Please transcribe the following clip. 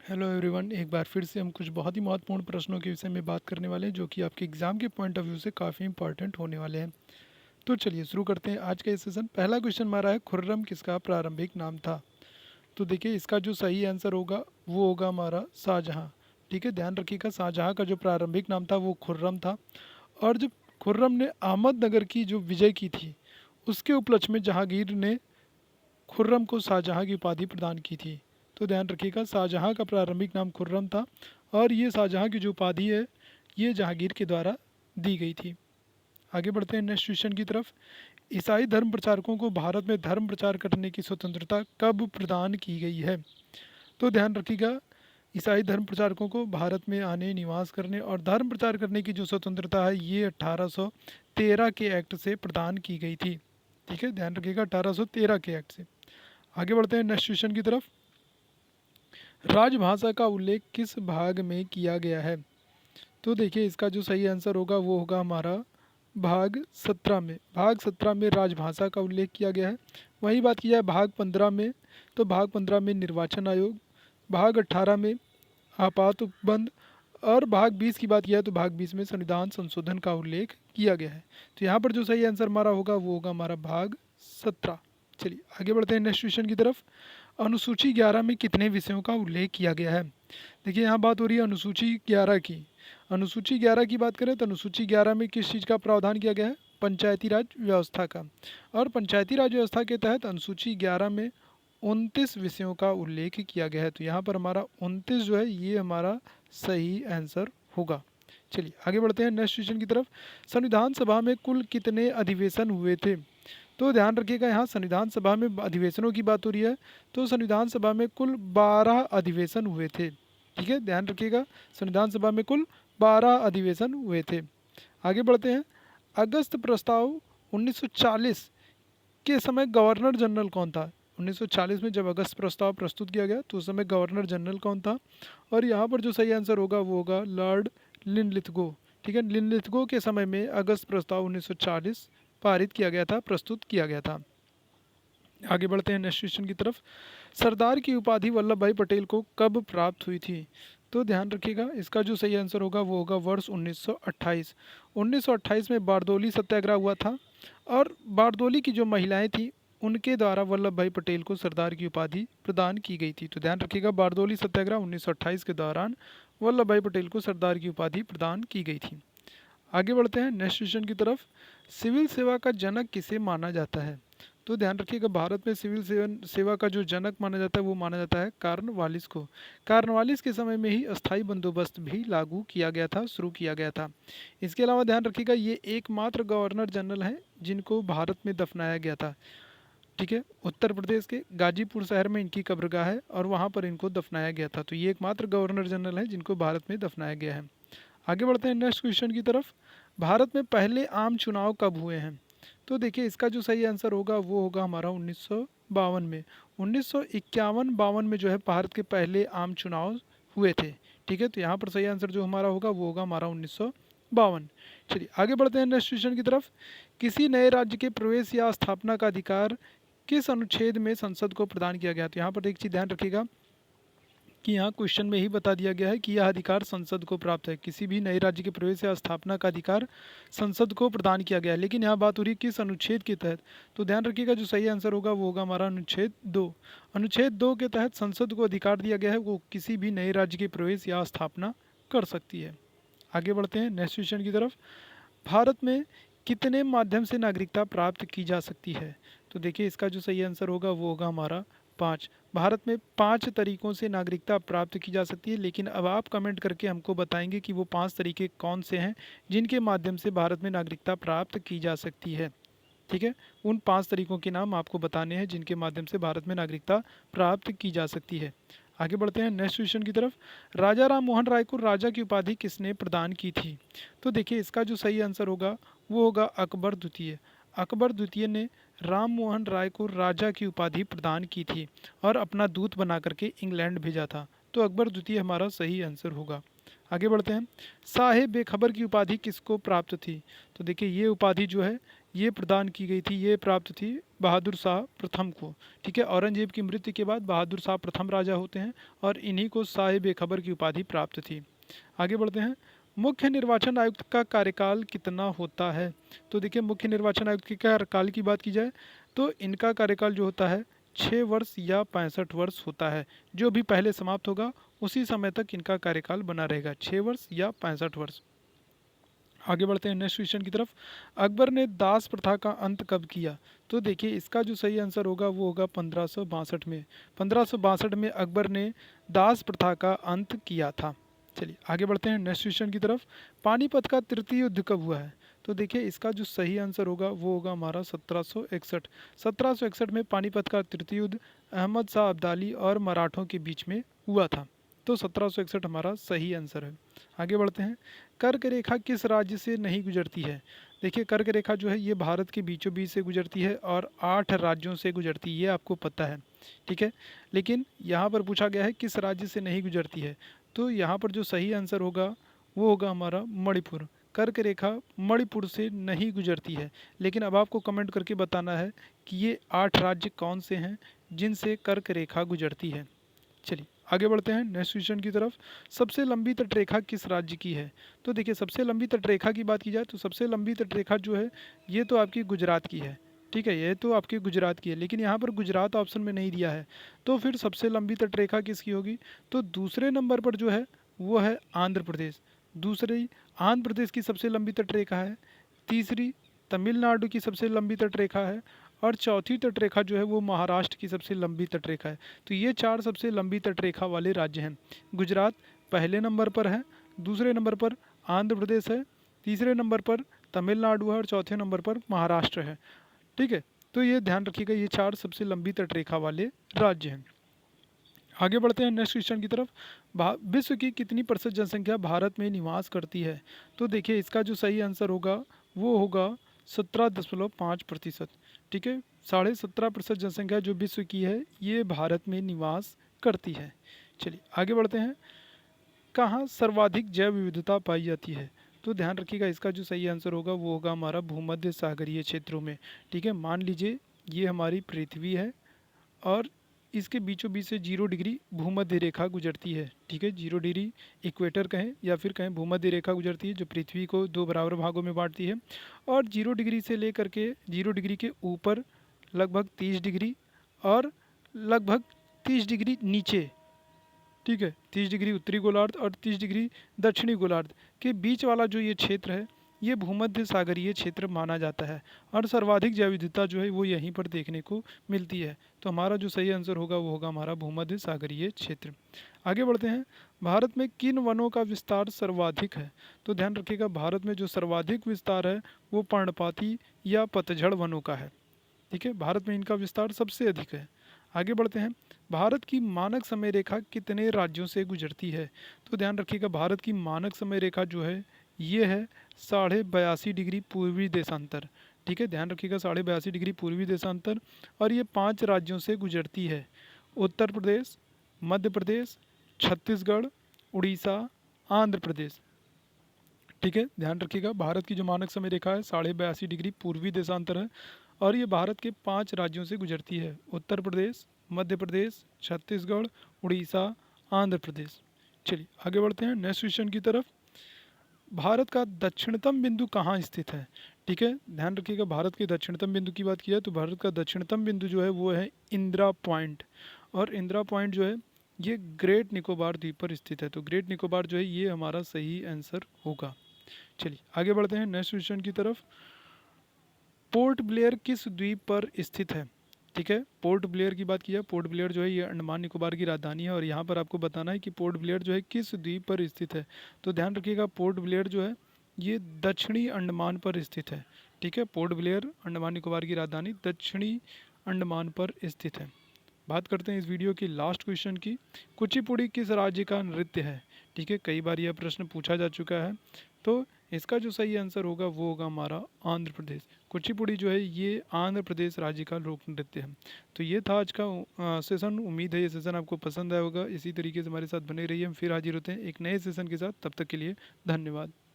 Hello everyone, एक बार फिर से हम कुछ बहुत ही महत्वपूर्ण प्रश्नों के विषय में बात करने वाले हैं जो कि आपके एग्जाम के पॉइंट ऑफ व्यू से काफ़ी इंपॉर्टेंट होने वाले हैं। तो चलिए शुरू करते हैं आज का ये सेशन। पहला क्वेश्चन हमारा है, खुर्रम किसका प्रारंभिक नाम था? तो देखिए, इसका जो सही आंसर होगा वो होगा हमारा शाहजहाँ। ठीक है, ध्यान रखिएगा, शाहजहाँ का जो प्रारंभिक नाम था वो खुर्रम था। और जब खुर्रम ने अहमदनगर की जो विजय की थी, उसके उपलक्ष्य में जहांगीर ने खुर्रम को शाहजहाँ की उपाधि प्रदान की थी। तो ध्यान रखिएगा, शाहजहाँ का प्रारंभिक नाम खुर्रम था और ये शाहजहाँ की जो उपाधि है ये जहांगीर के द्वारा दी गई थी। आगे बढ़ते हैं नेक्स्ट क्वेश्चन की तरफ। ईसाई धर्म प्रचारकों को भारत में धर्म प्रचार करने की स्वतंत्रता कब प्रदान की गई है? तो ध्यान रखिएगा, ईसाई धर्म प्रचारकों को भारत में आने, निवास करने और धर्म प्रचार करने की जो स्वतंत्रता है ये 1813 के एक्ट से प्रदान की गई थी। ठीक है, ध्यान रखिएगा, 1813 के एक्ट से। आगे बढ़ते हैं नेक्स्ट क्वेश्चन की तरफ। राजभाषा का उल्लेख किस भाग में किया गया है? तो देखिए, इसका जो सही आंसर होगा वो होगा हमारा भाग 17 में। भाग 17 में राजभाषा का उल्लेख किया गया है। वहीं बात की जाए भाग 15 में, तो भाग 15 में निर्वाचन आयोग, भाग 18 में आपात उपबंध और भाग 20 की बात किया तो भाग 20 में संविधान संशोधन का उल्लेख किया गया है। तो यहाँ पर जो सही आंसर हमारा होगा वो होगा हमारा भाग 17। चलिए आगे बढ़ते हैं नेक्स्ट क्वेश्चन की तरफ। अनुसूची 11 में कितने विषयों का उल्लेख किया गया है? देखिए, यहाँ बात हो रही है अनुसूची 11 की। अनुसूची 11 की बात करें तो अनुसूची 11 में किस चीज़ का प्रावधान किया गया है? पंचायती राज व्यवस्था का। और पंचायती राज व्यवस्था के तहत अनुसूची 11 में 29 विषयों का उल्लेख किया गया है। तो यहाँ पर हमारा 29 जो है ये हमारा सही आंसर होगा। चलिए आगे बढ़ते हैं नेक्स्ट क्वेश्चन की तरफ। संविधान सभा में कुल कितने अधिवेशन हुए थे? तो ध्यान रखिएगा, यहाँ संविधान सभा में अधिवेशनों की बात हो रही है। तो संविधान सभा में कुल 12 अधिवेशन हुए थे। ठीक है, ध्यान रखिएगा, संविधान सभा में कुल 12 अधिवेशन हुए थे। आगे बढ़ते हैं। अगस्त प्रस्ताव 1940 के समय गवर्नर जनरल कौन था? 1940 में जब अगस्त प्रस्ताव प्रस्तुत किया गया तो उस समय गवर्नर जनरल कौन था? और यहाँ पर जो सही आंसर होगा वो होगा लॉर्ड लिनलिथगो। ठीक है, लिनलिथगो के समय में अगस्त प्रस्ताव 1940 पारित किया गया था, प्रस्तुत किया गया था। आगे बढ़ते हैं नेक्स्ट क्वेश्चन की तरफ। सरदार की उपाधि वल्लभ भाई पटेल को कब प्राप्त हुई थी? तो ध्यान रखिएगा, इसका जो सही आंसर होगा वो होगा वर्ष 1928। 1928 में बारदोली सत्याग्रह हुआ था और बारदोली की जो महिलाएं थी उनके द्वारा वल्लभ भाई पटेल को सरदार की उपाधि प्रदान की गई थी। तो ध्यान रखिएगा, बारदोली सत्याग्रह 1928 के दौरान वल्लभ भाई पटेल को सरदार की उपाधि प्रदान की गई थी। आगे बढ़ते हैं नेक्स्ट क्वेश्चन की तरफ। सिविल सेवा का जनक किसे माना जाता है? तो ध्यान रखिएगा, भारत में सिविल सेवा का जो जनक माना जाता है वो माना जाता है कार्नवालिस को। कार्नवालिस के समय में ही अस्थाई बंदोबस्त भी लागू किया गया था, शुरू किया गया था। इसके अलावा ध्यान रखिएगा, ये एकमात्र गवर्नर जनरल हैं जिनको भारत में दफनाया गया था। ठीक है, उत्तर प्रदेश के गाजीपुर शहर में इनकी कब्रगाह है और वहाँ पर इनको दफनाया गया था। तो ये एकमात्र गवर्नर जनरल हैं जिनको भारत में दफनाया गया है। आगे बढ़ते हैं नेक्स्ट क्वेश्चन की तरफ। भारत में पहले आम चुनाव कब हुए हैं? तो देखिए, इसका जो सही आंसर होगा वो होगा हमारा 1952 में। 1951-52 में जो है भारत के पहले आम चुनाव हुए थे। ठीक है, तो यहाँ पर सही आंसर जो हमारा होगा वो होगा हमारा 1952। चलिए आगे बढ़ते हैं नेक्स्ट क्वेश्चन की तरफ। किसी नए राज्य के प्रवेश या स्थापना का अधिकार किस अनुच्छेद में संसद को प्रदान किया गया? तो यहाँ पर एक चीज़ ध्यान रखिएगा कि यहाँ क्वेश्चन में ही बता दिया गया है कि यह अधिकार संसद को प्राप्त है। किसी भी नए राज्य के प्रवेश या स्थापना का अधिकार संसद को प्रदान किया गया है, लेकिन यहाँ बात हो रही है किस अनुच्छेद के तहत। तो ध्यान रखिएगा, जो सही आंसर होगा वो होगा हमारा अनुच्छेद 2। अनुच्छेद 2 के तहत संसद को अधिकार दिया गया है, वो किसी भी नए राज्य के प्रवेश या स्थापना कर सकती है। आगे बढ़ते हैं नेक्स्ट क्वेश्चन की तरफ। भारत में कितने माध्यम से नागरिकता प्राप्त की जा सकती है? तो देखिए, इसका जो सही आंसर होगा वो होगा हमारा 5। भारत में 5 तरीक़ों से नागरिकता प्राप्त की जा सकती है, लेकिन अब आप कमेंट करके हमको बताएंगे कि वो 5 तरीके कौन से हैं जिनके माध्यम से भारत में नागरिकता प्राप्त की जा सकती है। ठीक है, उन 5 तरीक़ों के नाम आपको बताने हैं जिनके माध्यम से भारत में नागरिकता प्राप्त की जा सकती है। आगे बढ़ते हैं नेक्स्ट क्वेश्चन की तरफ। राजा राम मोहन राय को राजा की उपाधि किसने प्रदान की थी? तो देखिए, इसका जो सही आंसर होगा वो होगा अकबर द्वितीय। अकबर द्वितीय ने राम मोहन राय को राजा की उपाधि प्रदान की थी और अपना दूत बना करके इंग्लैंड भेजा था। तो अकबर द्वितीय हमारा सही आंसर होगा। आगे बढ़ते हैं। साहेब बेखबर की उपाधि किसको प्राप्त थी? तो देखिए, ये उपाधि जो है ये प्रदान की गई थी, ये प्राप्त थी बहादुर शाह प्रथम को। ठीक है, औरंगजेब की मृत्यु के बाद बहादुर शाह प्रथम राजा होते हैं और इन्हीं को साहिब खबर की उपाधि प्राप्त थी। आगे बढ़ते हैं। मुख्य निर्वाचन आयुक्त का कार्यकाल कितना होता है? तो देखिए, मुख्य निर्वाचन आयुक्त के कार्यकाल की बात की जाए तो इनका कार्यकाल जो होता है 6 वर्ष या 65 वर्ष होता है। जो भी पहले समाप्त होगा उसी समय तक इनका कार्यकाल बना रहेगा, 6 वर्ष या 65 वर्ष। आगे बढ़ते हैं नेक्स्ट क्वेश्चन की तरफ। अकबर ने दास प्रथा का अंत कब किया? तो देखिए, इसका जो सही आंसर होगा वो होगा 1562 में। 1562 में अकबर ने दास प्रथा का अंत किया था। चलिए आगे बढ़ते हैं नेक्स्ट क्वेश्चन की तरफ। पानीपत का तृतीय युद्ध कब हुआ है? तो देखिए, इसका जो सही आंसर होगा वो होगा हमारा 1761। 1761 में पानीपत का तृतीय युद्ध अहमद शाह अब्दाली और मराठों के बीच में हुआ था। तो 1761 हमारा सही आंसर है। आगे बढ़ते हैं। कर्क रेखा किस राज्य से नहीं गुजरती है? देखिए, कर्क रेखा जो है ये भारत के बीचों बीच से गुजरती है और 8 राज्यों से गुजरती है, ये आपको पता है। ठीक है, लेकिन यहाँ पर पूछा गया है किस राज्य से नहीं गुजरती है, तो यहाँ पर जो सही आंसर होगा वो होगा हमारा मणिपुर। कर्क रेखा मणिपुर से नहीं गुजरती है। लेकिन अब आपको कमेंट करके बताना है कि ये 8 राज्य कौन से हैं जिनसे कर्क रेखा गुजरती है। चलिए आगे बढ़ते हैं नेक्स्ट क्वेश्चन की तरफ। सबसे लंबी तटरेखा किस राज्य की है? तो देखिए, सबसे लंबी तटरेखा की बात की जाए तो सबसे लंबी तटरेखा जो है ये तो आपकी गुजरात की है। ठीक है, ये तो आपकी गुजरात की है, लेकिन यहाँ पर गुजरात ऑप्शन में नहीं दिया है, तो फिर सबसे लंबी तटरेखा किसकी होगी? तो दूसरे नंबर पर जो है वो है आंध्र प्रदेश। दूसरी आंध्र प्रदेश की सबसे लंबी तटरेखा है। तीसरी तमिलनाडु की सबसे लंबी तटरेखा है। और चौथी तटरेखा जो है वो महाराष्ट्र की सबसे लंबी तटरेखा है। तो ये 4 सबसे लंबी तटरेखा वाले राज्य हैं। गुजरात पहले नंबर पर है, दूसरे नंबर पर आंध्र प्रदेश है, तीसरे नंबर पर तमिलनाडु है और चौथे नंबर पर महाराष्ट्र है। ठीक है, तो ये ध्यान रखिएगा, ये 4 सबसे लंबी तटरेखा वाले राज्य हैं। आगे बढ़ते हैं नेक्स्ट क्वेश्चन की तरफ। विश्व की कितनी प्रतिशत जनसंख्या भारत में निवास करती है? तो देखिए, इसका जो सही आंसर होगा वो होगा 17.5%। ठीक है, 17.5% जनसंख्या जो विश्व की है ये भारत में निवास करती है। चलिए आगे बढ़ते हैं। कहाँ सर्वाधिक जैव विविधता पाई जाती है? तो ध्यान रखिएगा, इसका जो सही आंसर होगा वो होगा हमारा भूमध्य सागरीय क्षेत्रों में। ठीक है, मान लीजिए ये हमारी पृथ्वी है और इसके बीचों बीच से 0 डिग्री भूमध्य रेखा गुजरती है। ठीक है, 0 डिग्री इक्वेटर कहें या फिर कहें भूमध्य रेखा गुजरती है जो पृथ्वी को 2 बराबर भागों में बांटती है। और 0 डिग्री से लेकर के 0 डिग्री के ऊपर लगभग 30 डिग्री और लगभग 30 डिग्री नीचे, ठीक है, 30 डिग्री उत्तरी गोलार्ध और 30 डिग्री दक्षिणी गोलार्ध के बीच वाला जो ये क्षेत्र है ये भूमध्य सागरीय क्षेत्र माना जाता है। और सर्वाधिक जैव विविधता जो है वो यहीं पर देखने को मिलती है। तो हमारा जो सही आंसर होगा वो होगा हमारा भूमध्य सागरीय क्षेत्र। आगे बढ़ते हैं। भारत में किन वनों का विस्तार सर्वाधिक है? तो ध्यान रखिएगा, भारत में जो सर्वाधिक विस्तार है वो पर्णपाती या पतझड़ वनों का है। ठीक है, भारत में इनका विस्तार सबसे अधिक है। आगे बढ़ते हैं। भारत की मानक समय रेखा कितने राज्यों से गुजरती है? तो ध्यान रखिएगा, भारत की मानक समय रेखा जो है ये है 82.5 डिग्री पूर्वी देशांतर। ठीक है, ध्यान रखिएगा 82.5 डिग्री पूर्वी देशांतर और ये 5 राज्यों से गुजरती है। उत्तर प्रदेश, मध्य प्रदेश, छत्तीसगढ़, उड़ीसा, आंध्र प्रदेश। ठीक है, ध्यान रखिएगा, भारत की जो मानक समय रेखा है 82.5 डिग्री पूर्वी देशांतर है और ये भारत के 5 राज्यों से गुजरती है। उत्तर प्रदेश, मध्य प्रदेश, छत्तीसगढ़, उड़ीसा, आंध्र प्रदेश। चलिए आगे बढ़ते हैं नेक्स्ट क्वेश्चन की तरफ। भारत का दक्षिणतम बिंदु कहाँ स्थित है? ठीक है, ध्यान रखिएगा, भारत के दक्षिणतम बिंदु की बात की है तो भारत का दक्षिणतम बिंदु जो है वो है इंदिरा पॉइंट। और इंदिरा पॉइंट जो है ये ग्रेट निकोबार द्वीप पर स्थित है। तो ग्रेट निकोबार जो है ये हमारा सही आंसर होगा। चलिए आगे बढ़ते हैं नेक्स्ट क्वेश्चन की तरफ। पोर्ट ब्लेयर किस द्वीप पर स्थित है? ठीक है, पोर्ट ब्लेयर की बात की है। पोर्ट ब्लेयर जो है ये अंडमान निकोबार की राजधानी है और यहाँ पर आपको बताना है कि पोर्ट ब्लेयर जो है किस द्वीप पर स्थित है। तो ध्यान रखिएगा, पोर्ट ब्लेयर जो है ये दक्षिणी अंडमान पर स्थित है। ठीक है, पोर्ट ब्लेयर अंडमान निकोबार की राजधानी दक्षिणी अंडमान पर स्थित है। बात करते हैं इस वीडियो की लास्ट क्वेश्चन की। कुचिपुड़ी किस राज्य का नृत्य है? ठीक है, कई बार यह प्रश्न पूछा जा चुका है। तो इसका जो सही आंसर होगा वो होगा हमारा आंध्र प्रदेश। कुचिपुड़ी जो है ये आंध्र प्रदेश राज्य का लोक नृत्य है। तो ये था आज का सेशन। उम्मीद है ये सेशन आपको पसंद आया होगा। इसी तरीके से हमारे साथ बने रहिए। हम फिर हाजिर होते हैं एक नए सेशन के साथ। तब तक के लिए धन्यवाद।